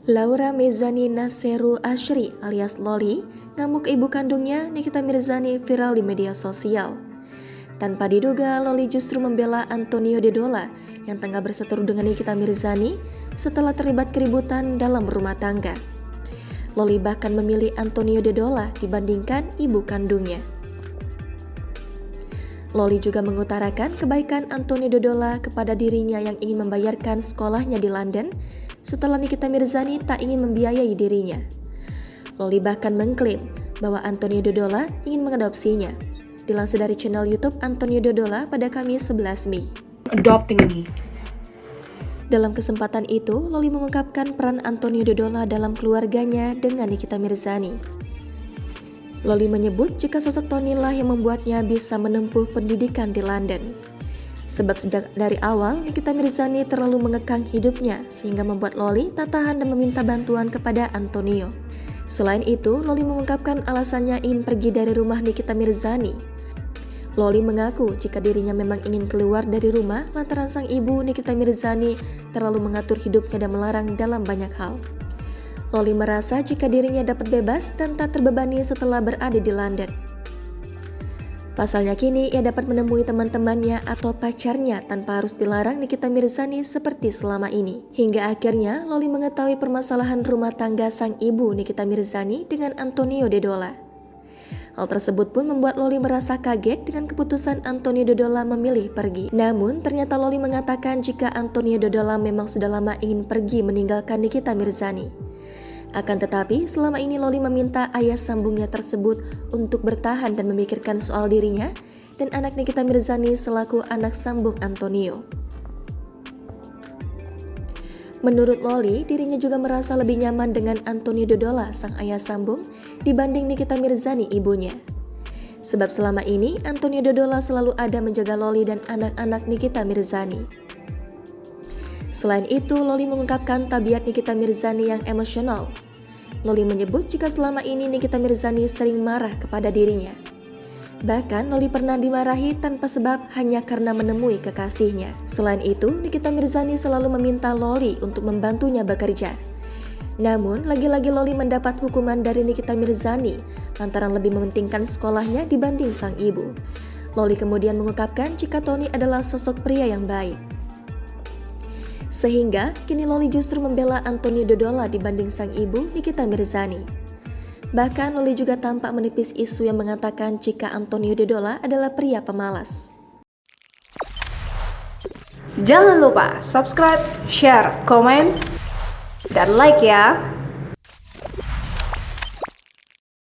Laura Mezani Naseru Ashri alias Loli ngamuk ibu kandungnya Nikita Mirzani viral di media sosial. Tanpa diduga, Loli justru membela Antonio Dedola yang tengah berseteru dengan Nikita Mirzani setelah terlibat keributan dalam rumah tangga. Loli bahkan memilih Antonio Dedola dibandingkan ibu kandungnya. Loli juga mengutarakan kebaikan Antonio Dedola kepada dirinya yang ingin membayarkan sekolahnya di London setelah Nikita Mirzani tak ingin membiayai dirinya. Loli bahkan mengklaim bahwa Antonio Dedola ingin mengadopsinya. Dilansir dari channel YouTube Antonio Dedola pada Kamis 11 Mei. Adopting me. Dalam kesempatan itu, Loli mengungkapkan peran Antonio Dedola dalam keluarganya dengan Nikita Mirzani. Loli menyebut jika sosok Tony lah yang membuatnya bisa menempuh pendidikan di London. Sebab sejak dari awal, Nikita Mirzani terlalu mengekang hidupnya sehingga membuat Loli tak tahan dan meminta bantuan kepada Antonio. Selain itu, Loli mengungkapkan alasannya ingin pergi dari rumah Nikita Mirzani. Loli mengaku jika dirinya memang ingin keluar dari rumah lantaran sang ibu Nikita Mirzani terlalu mengatur hidupnya dan melarang dalam banyak hal. Loli merasa jika dirinya dapat bebas dan tak terbebani setelah berada di London. Pasalnya kini ia dapat menemui teman-temannya atau pacarnya tanpa harus dilarang Nikita Mirzani seperti selama ini. Hingga akhirnya Loli mengetahui permasalahan rumah tangga sang ibu Nikita Mirzani dengan Antonio Dedola. Hal tersebut pun membuat Loli merasa kaget dengan keputusan Antonio Dedola memilih pergi. Namun ternyata Loli mengatakan jika Antonio Dedola memang sudah lama ingin pergi meninggalkan Nikita Mirzani. Akan tetapi, selama ini Loli meminta ayah sambungnya tersebut untuk bertahan dan memikirkan soal dirinya dan anak Nikita Mirzani selaku anak sambung Antonio. Menurut Loli, dirinya juga merasa lebih nyaman dengan Antonio Dedola, sang ayah sambung, dibanding Nikita Mirzani, ibunya. Sebab selama ini, Antonio Dedola selalu ada menjaga Loli dan anak-anak Nikita Mirzani. Selain itu, Loli mengungkapkan tabiat Nikita Mirzani yang emosional. Loli menyebut jika selama ini Nikita Mirzani sering marah kepada dirinya. Bahkan, Loli pernah dimarahi tanpa sebab hanya karena menemui kekasihnya. Selain itu, Nikita Mirzani selalu meminta Loli untuk membantunya bekerja. Namun, lagi-lagi Loli mendapat hukuman dari Nikita Mirzani lantaran lebih mementingkan sekolahnya dibanding sang ibu. Loli kemudian mengungkapkan jika Tony adalah sosok pria yang baik. Sehingga kini Loli justru membela Antonio Dedola dibanding sang ibu Nikita Mirzani. Bahkan Loli juga tampak menipis isu yang mengatakan jika Antonio Dedola adalah pria pemalas. Jangan lupa subscribe, share, komen, dan like ya.